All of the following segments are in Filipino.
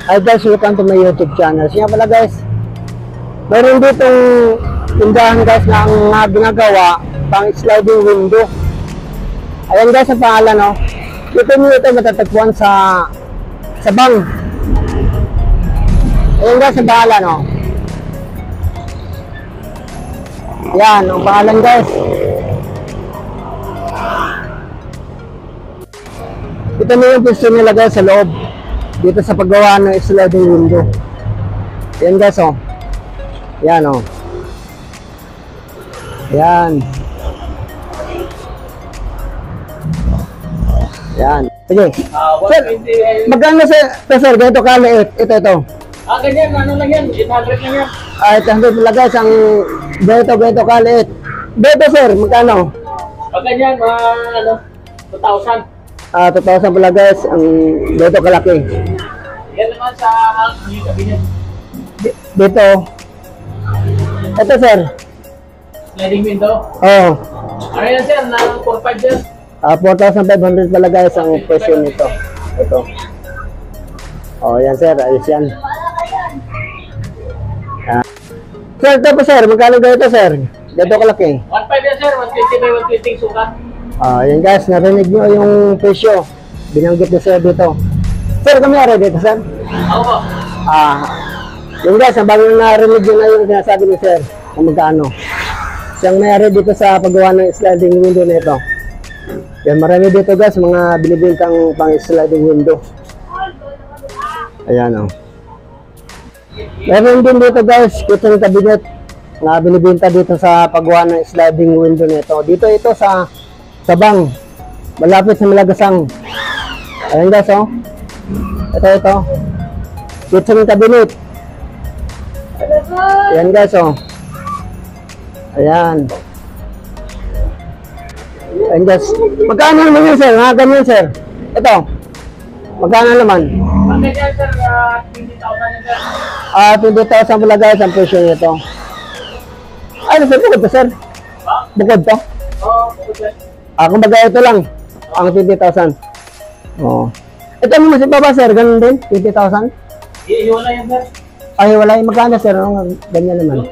Hi guys, welcome to my YouTube channel. Siya pala guys, mayroon ditong tindahan guys na ang ginagawa pang sliding window. Ayan guys ang pangalan, no? Dito nyo ito matatagpuan sa bang. Ayan guys ang pangalan, no? Ayan ang pangalan guys. Ito na yung pwesto nila guys sa loob. Dito sa paggawa ng sliding window. Ayan guys, oh. Ayan, oh. Ayan. Ayan. Sige. Sir, magkano sir? Ganito kaliit. Ito. Ganyan. Ano lang yan? 800 lang yan. 800 pala guys. Ang ganito kaliit. Dito sir, magkano? Ganyan, 2,000. 2,000 pala guys. Ang ganito kalaki. Yan naman sa kabinet. Dito. Ito sir. Sliding window. Oh. Ano yan sir? 4,500 yan. 4,500 pala guys ang presyo nito. Ito. Oh, yan sir. Ayos yan. Sir, ito po sir. Magkano ganito sir? Ganito kalaki. 1,500 yan sir. 120 by 120 sukat. Yan guys. Narinig nyo yung presyo. Binanggit na sir dito. Sir, kami ari dito sir? Ako po. Yung guys, ang bago narinig nyo na yung sinasabi ni sir. Kung magkano. Siyang mayari dito sa paggawa ng sliding window na ito. Yan, marami dito guys, mga binibintang pang sliding window. Ayan, oh. Meron din dito guys, kitchen cabinet na binibinta dito sa paggawa ng sliding window na ito. Dito ito sa bang, malapit sa Malagasang. Ayan guys, oh. Ito. Kitchen cabinet. Ayan guys, oh. Ayan. Ayan guys. Magkano naman yun sir? Ganyan sir. Ito. Magkano naman? Ganyan sir, 20,000 yan sir. 20,000 pala guys ang presyo nito. Ay, sir, bukod to sir? Bukod to? Oo, bukod yan. Kumbaga ito lang. Ang 20,000. Oo. Ito naman si baba sir, ganun din? 20,000? Iiwala yan sir. Ay, wala yung magkano sir. Ganyan naman.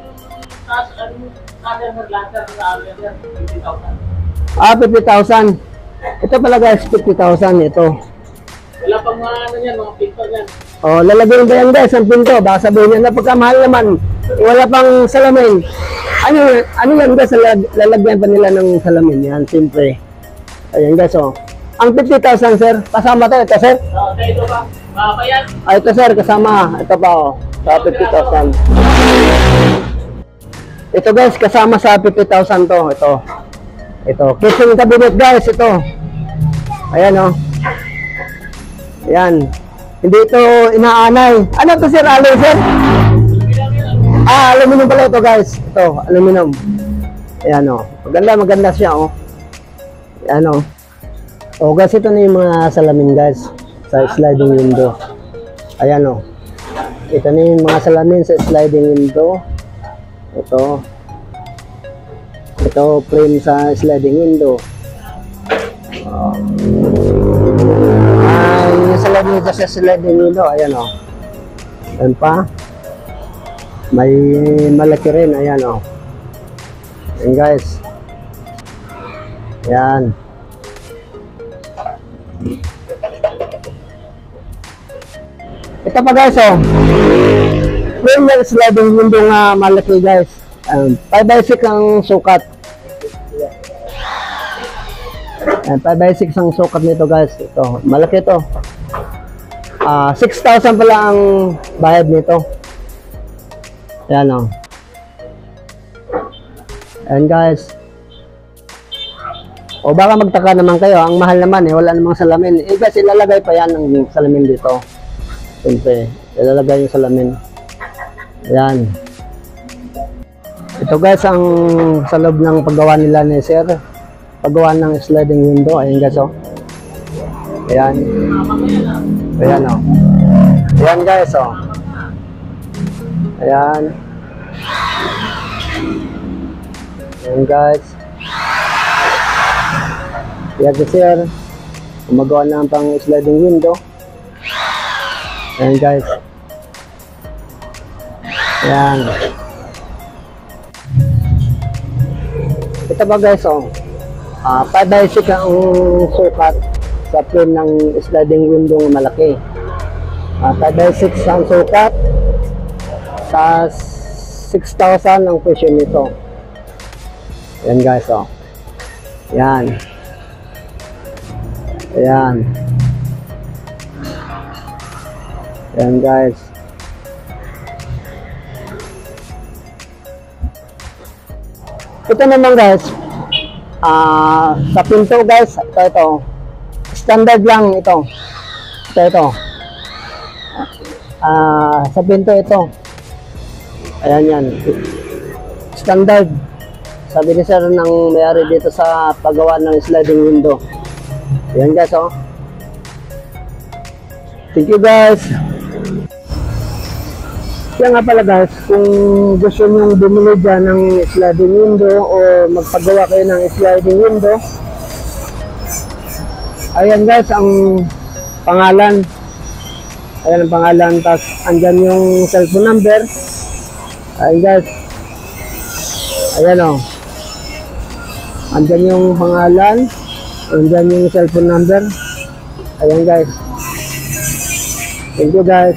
Yung 50,000. Ito pala guys, 50,000 ito. wala pang mga yan, mga pinto yan. Lalagyan ba yan guys ang pinto? Baka sabihin niya na pagkamahal naman, wala pang salamin. Ano yan guys, lalagyan pa nila ng salamin yan, siyempre. Ayan guys, oh. Ang 50,000 sir, kasama to, ito sir? Ito ba? Pa yan? Ito sir, kasama. Ito pa, oh. Sa 50,000. Ito guys, kasama sa 50,000 to. Ito. Kitchen cabinet guys, ito. Ayan, oh. Ayan. Hindi ito inaanay. Ano to sir? Alloy sir? Aluminum pala ito guys. Ito, aluminum. Ayan, oh. Maganda siya, oh. Ayan, oh. Oh guys, ito na yung mga salamin guys sa sliding window. Ayan, oh. Ito na yung mga salamin sa sliding window. Ito frame sa sliding window. Yung salamin dito sa sliding window. Ayan, oh. Ayan pa. May malaki rin. Ayan, oh. Ayan guys. Ayan. Ito pa guys, oh. Frame ng sliding window nga malaki guys. 5x6 ang sukat. 5x6 ang sukat nito guys. Ito, malaki ito. 6,000 pala ang bayad nito. Ayan, oh. Ayan guys. O baka magtaka naman kayo, ang mahal naman wala namang salamin. Guys, ilalagay pa yan ang salamin dito. Siyempre, ilalagay yung salamin. Ayan. Ito guys, ang sa loob ng paggawa nila ni sir. Paggawa ng sliding window. Ayan guys, oh. Ayan. Ayan, oh. Ayan guys, oh. Ayan. Ayan guys. Ayan sir. Gumagawa na pang sliding window. Ayan guys. Yan. Ito ba guys, 5x6 ang sukat sa frame ng sliding window ng malaki. 5x6 ang sukat sa 6,000 ang presyo nito. Yan guys, yan. Ayan. Ayan guys. Ito naman guys, sa pinto guys, ito. Standard lang ito. Ito. Sa pinto ito. Ayan yan. Standard. Sabi ni sir ng may-ari dito sa paggawa ng sliding window. Ayan guys, Thank you guys. Yan nga pala guys, kung gusto nyo bumili dyan ng sliding window o magpagawa kayo ng sliding window, ayan guys ang pangalan. Ayan ang pangalan, tapos andyan yung cellphone number. Ayan guys. Ayan andyan yung pangalan, andyan yung cellphone number. Ayan guys. Thank you guys.